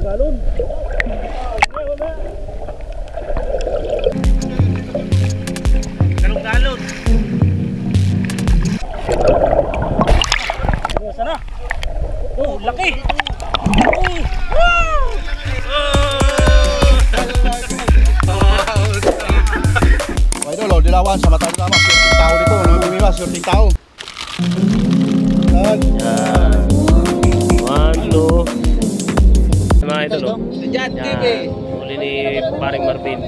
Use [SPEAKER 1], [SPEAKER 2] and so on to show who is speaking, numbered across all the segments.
[SPEAKER 1] galon. Galon. Sana. Oh, laki.
[SPEAKER 2] Idol, dilawan sama tama surting tao dito, namimima surting tao.
[SPEAKER 1] Yan. 1, 2. Mga idol, oh.
[SPEAKER 3] Yan, TV.
[SPEAKER 1] Huli ni paring Marvin.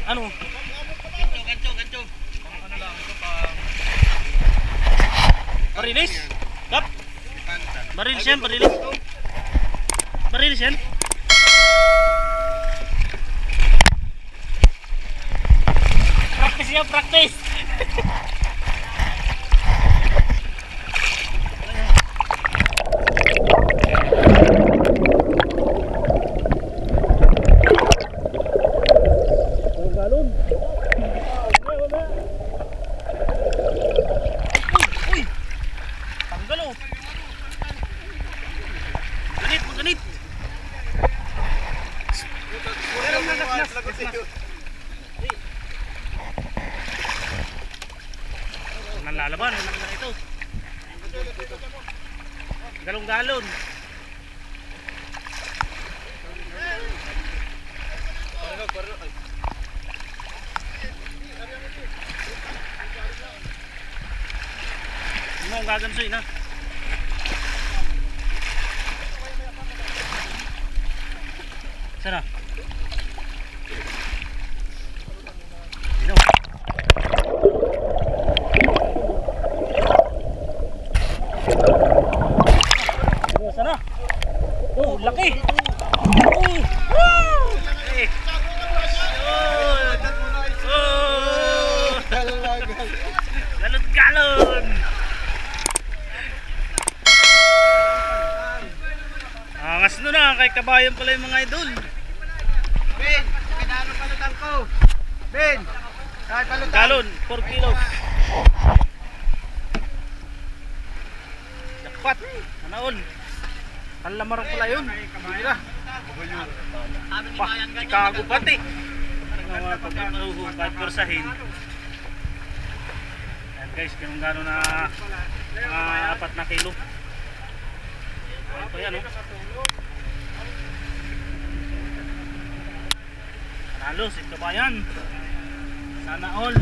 [SPEAKER 1] Ano? Gancho. Ano lang ito pa. Barilis? Kap? Barilis yan, barilis. Barilis yan. Practice yan, practice. Nalalaban, na ito. Galon-galon. Ano ang gagansoy na? Sana? Sana? Oh, laki! Galon-galon! Angas nun na, kay kabayan pala yung mga idol.
[SPEAKER 3] Ben, pinano palutan ko. Ben, kahit palutan.
[SPEAKER 1] Galon, 4 kilos. Jackpot, nanaon. Kalamarang pala yun. Mira. Chicago pati. Kahit kursahin. Ayan guys, kung gano'n na 4 na kilo. Ito yan, oh. Panalo, si kabayan. Sana all.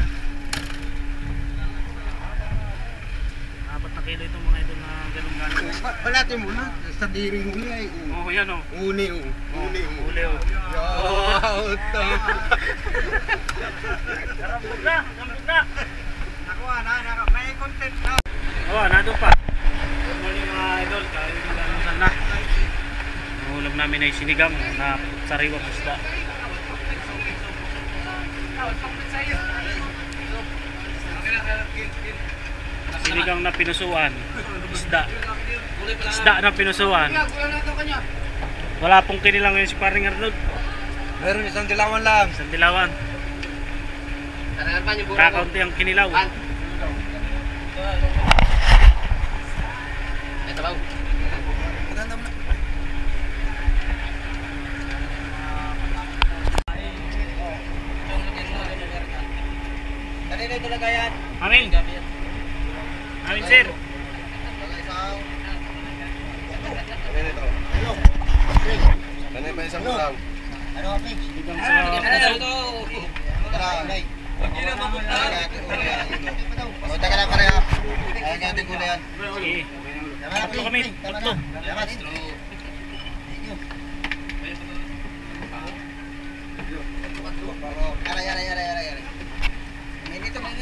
[SPEAKER 1] 4 na kilo itong mga idol na galong-galong.
[SPEAKER 2] Palatin mo na, sa diring uli ay.
[SPEAKER 1] Oh, yan, oh.
[SPEAKER 2] Uni,
[SPEAKER 1] Uli, oh. Garambog na.
[SPEAKER 3] Nakuha na, may content na.
[SPEAKER 1] Oh, nandun pa. Good morning mga idol. Kailangan na. Ang ulam namin ay sinigang na sariwang isda. Sinigang na pinusuan. Isda na pinusuan. Wala pong kinilang ngayon si paring Arnold.
[SPEAKER 2] Meron isang dilawan lang.
[SPEAKER 1] Isang dilawan. Kakaunti ang kinilaw.
[SPEAKER 3] Ito ba? Kanina ito lagayan.
[SPEAKER 1] Amin. Amin sir.
[SPEAKER 2] Kanina pa isang dilaw.
[SPEAKER 3] Ano ka, Pix?
[SPEAKER 1] Sinigang sa...
[SPEAKER 2] Taga na pareha. Ay, ganyan din yan.
[SPEAKER 1] Sige. Tatlo kami. Tatlo.
[SPEAKER 3] Yara.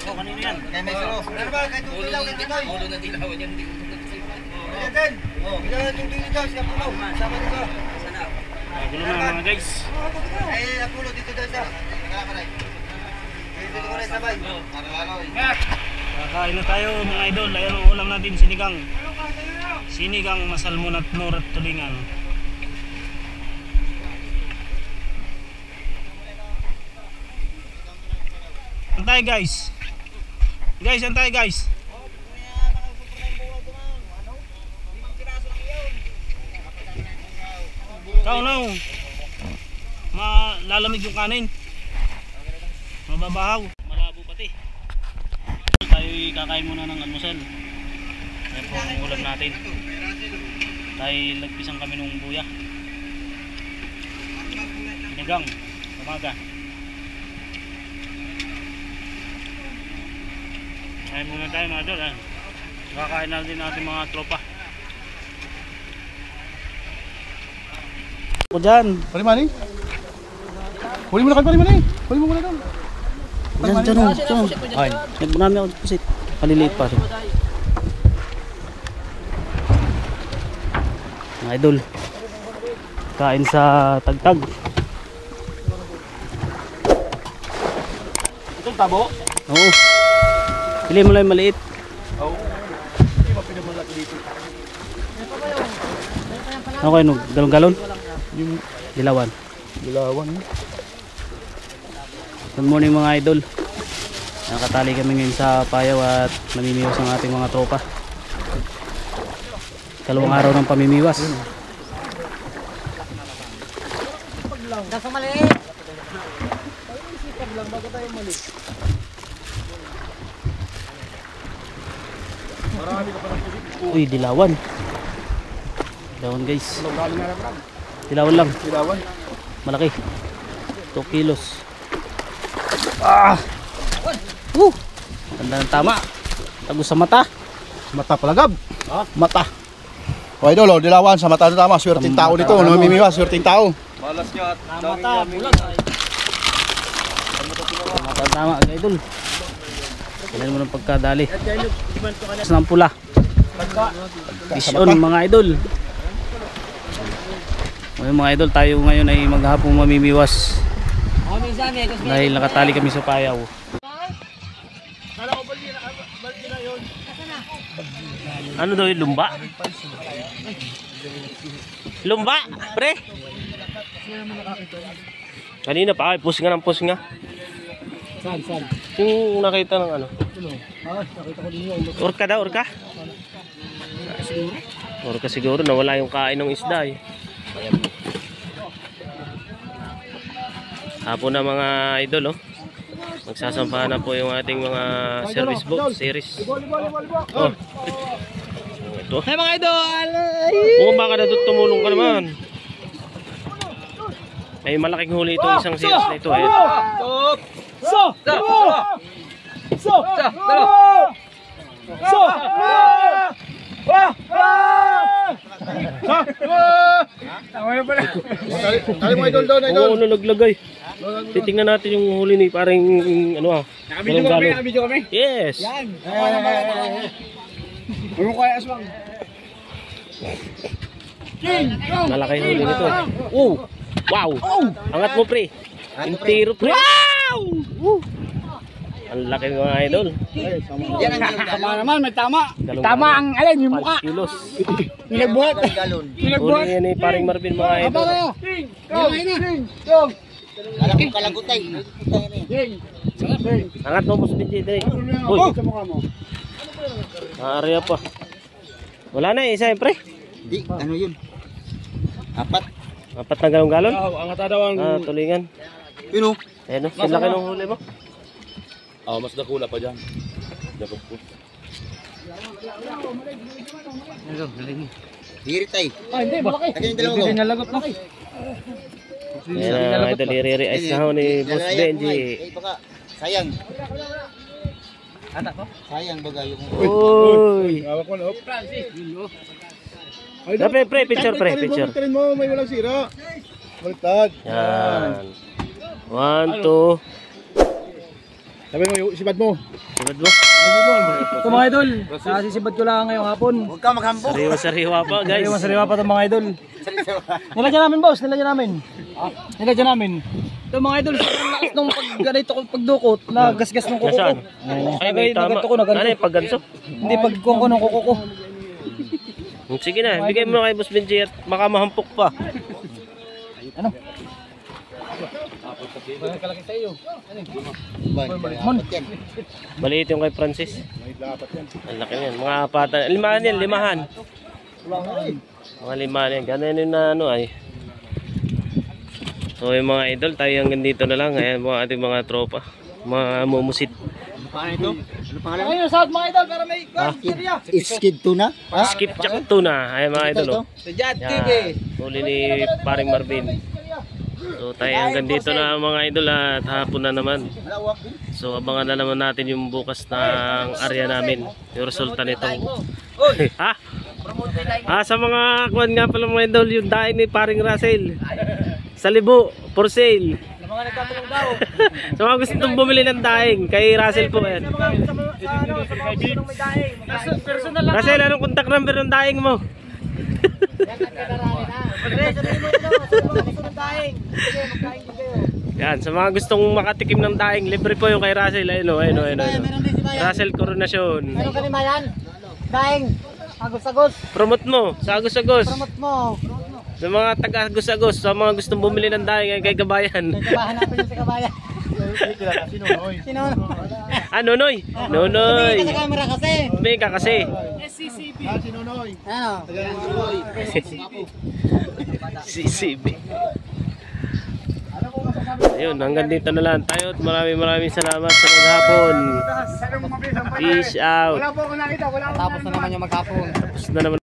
[SPEAKER 1] Oh, kanino yan?
[SPEAKER 3] Kaya may suro. Ano ba? Kahit yung dilaw, yung dilaw.
[SPEAKER 4] Ulo na dilaw yan.
[SPEAKER 3] Ayan din. Dilaw yung dilaw. Siya puno. Sama dito.
[SPEAKER 1] Gulo na mga guys.
[SPEAKER 3] Ay, napulo dito daw siya. Dito ko na sabay.
[SPEAKER 1] Kakain na tayo mga idol. Ayan ang ulam natin, sinigang. Sinigang masalmon at nur at tulingan. Saan tayo guys? Guys, saan tayo guys? Ikaw na. Malalamig yung kanin. Mababahaw. Malabo pati. Tayo kakain muna ng almusal. Ayan po ang ulam natin. Dahil nagpisang kami ng buya. Sinigang. Umaga. Kain muna tayo mga idol. Kakain na din natin mga tropa. O dyan.
[SPEAKER 2] Palimani? Huli mo na kayo palimani. Huli mo muna doon.
[SPEAKER 1] Dyan o. Ay. Nagmarami ako deposit. Kaliliit pa rin. Mga idol. Kain sa tagtag. Itong tabo? Oo. Pili mo lang yung maliit.
[SPEAKER 2] Oo. Hindi ba pinamalaki dito?
[SPEAKER 1] Okay, no? Galon-galon?
[SPEAKER 2] Yung
[SPEAKER 1] Dilawan.
[SPEAKER 2] dilawan.
[SPEAKER 1] Good morning mga idol. Nakatali kami ngayon sa payaw at namimiwas ang ating mga tropa. Dalawang araw ng pamimiwas.
[SPEAKER 3] Nasa maliit.
[SPEAKER 1] Uy, dilawan. Dilawan guys. Dilawan lang.
[SPEAKER 2] Dilawan.
[SPEAKER 1] Malaki. 2 kilos. Ah! Ganda ng tama. Tagos sa mata.
[SPEAKER 2] Mata palagab. Mata. O idol, oh, dilawan sa mata na tama. Swerteng tao dito. Namimiwas, swerteng tao.
[SPEAKER 3] Malas nyo at
[SPEAKER 1] Mata, bulag. Mata tama, idol. Kailan mo ng pagkadali. Mas ng pula. Vision mga idol. Ngayon mga idol, tayo ngayon ay maghapong mamimiwas. Dahil nakatali kami sa payaw. Ano daw yung lumba? Lumba, pre? Kanina pa, push nga ng push nga.
[SPEAKER 3] Saan?
[SPEAKER 1] Yung nakita ng ano?
[SPEAKER 3] Nakita ko din yun.
[SPEAKER 1] Orca daw, orca? Orca siguro, nawala yung kain ng isda eh. Hapon na mga idol oh. Magsasampahan na po yung ating mga service boat series. Oh. Ito. Hey mga idol! Oo, baka na tumulong ka naman. May malaking huli itong isang series na ito eh.
[SPEAKER 2] Kali mo idol doon, idol.
[SPEAKER 1] Oo, nalaglagay. Titingnan natin yung huli ni parang ano ah.
[SPEAKER 3] Nakabidyo kami.
[SPEAKER 1] Yes.
[SPEAKER 3] Yan. Ano kaya aswang?
[SPEAKER 1] Malaki huli nito. Oh. Wow. Angat mo pre. Intiro pre. Wow. Ang laki ng mga idol.
[SPEAKER 3] Yan ang tama naman, may tama.
[SPEAKER 1] Galong
[SPEAKER 3] Tama ang alin, yung mukha.
[SPEAKER 1] 5 kilos.
[SPEAKER 3] Pinagbuhat.
[SPEAKER 1] Huli yan ni paring Marvin mga idol.
[SPEAKER 3] Kalakong kalagutay.
[SPEAKER 1] Angat mo po sa DJ dali. Uy. Area pa. Wala na eh, siyempre.
[SPEAKER 3] Di, ano yun? Apat.
[SPEAKER 1] Apat na galong-galon.
[SPEAKER 3] Angat daw ang...
[SPEAKER 1] Tulingan.
[SPEAKER 3] Yun o.
[SPEAKER 1] Ayun o, laki ng huli mo.
[SPEAKER 2] Mas dakula pa dyan. Dakop ko.
[SPEAKER 3] Hirit ay.
[SPEAKER 4] Hindi, malaki.
[SPEAKER 3] Kasi yung dalawa ko.
[SPEAKER 4] Nalagot na.
[SPEAKER 1] Ayan na, idol, i-re-ice na ho ni Boss Benji.
[SPEAKER 3] Eh, baka, sayang.
[SPEAKER 4] Ata ko?
[SPEAKER 3] Sayang baga yung...
[SPEAKER 1] Uy!
[SPEAKER 2] Hawak mo, Lop.
[SPEAKER 1] Pre, picture, pre, picture.
[SPEAKER 2] Baliktad mo, may walang sira. Baliktad.
[SPEAKER 1] Yan. 1, 2.
[SPEAKER 2] Sabi mo, sibad mo.
[SPEAKER 1] Sibad mo.
[SPEAKER 4] Ito mga idol, nasisibad ko lang ngayong hapon.
[SPEAKER 3] Huwag ka maghampo.
[SPEAKER 1] Sariwa-sariwa pa, guys.
[SPEAKER 4] Sariwa pa itong mga idol. Nilagyan namin boss, nilagyan namin. Nilagyan namin. Ito mga idol, sobrang lakas nung pagganito ko pagdukot, nagasgas ng kuko ko.
[SPEAKER 1] Nasaan? Ay, may tama.
[SPEAKER 4] Naganto ko, naganto.
[SPEAKER 1] Ano yung pagganso?
[SPEAKER 4] Hindi pagkuhan ko ng kuko ko.
[SPEAKER 1] Sige na, bigay mo na kay Boss Benji at baka mahampok pa.
[SPEAKER 4] Ano? Kalaki sa iyo.
[SPEAKER 1] Maliit yung kay Francis. Ang laki yan. Mga apatan. Limahan yan, limahan. Mga limahan yan. Ganun yun na ano ay. So yung mga idol, tayo hanggang dito na lang. Ayan mga ating mga tropa. Mga mumusit.
[SPEAKER 4] Ayun, sa mga idol, para may area.
[SPEAKER 3] Skid tuna?
[SPEAKER 1] Skip check tuna. Ayan mga idol. Oh.
[SPEAKER 4] Sa Jad
[SPEAKER 1] Yan.
[SPEAKER 4] TV.
[SPEAKER 1] Huli ni paring Marvin. So tayo hanggang dito na mga idol at hapon na naman. So abangan na naman natin yung bukas ng area namin. Yung resulta nitong. Ha? Sa mga kuwan nga pala mga idol, yung daing ni paring Russell. Sa libo, for sale.
[SPEAKER 4] Sa mga nagtatanong daw.
[SPEAKER 1] So mga gusto itong bumili ng daing, kay Russell po yan.
[SPEAKER 4] Sa mga gusto ng may daing. Personal lang.
[SPEAKER 1] Russell, anong contact number ng daing mo?
[SPEAKER 4] Sabihin mo ito, sa mga gusto ng daing. Sige, magdaing din kayo.
[SPEAKER 1] Yan, sa mga gustong makatikim ng daing, libre po yung kay Russell. Ayun o, ayun o, ayun o. Russell Coronation.
[SPEAKER 3] Meron ka ni Mayan? Daing. Agos-agos.
[SPEAKER 1] Promote mo, sa Agos-Agos.
[SPEAKER 3] Promote mo.
[SPEAKER 1] Sa mga taga-Agos-Agos, sa mga gustong bumili ng daing kay Kabayan.
[SPEAKER 3] Kabahan natin yung sa kabayan. Sino?
[SPEAKER 1] Ah, Nonoy. Nonoy.
[SPEAKER 3] Sa camera kasi.
[SPEAKER 1] May ka kasi.
[SPEAKER 3] Ano?
[SPEAKER 1] CCB. Ayun, hanggang dito na lang tayo at maraming salamat sa maghapon. Peace out.
[SPEAKER 3] Tapos na naman yung maghapon.
[SPEAKER 1] Tapos na naman.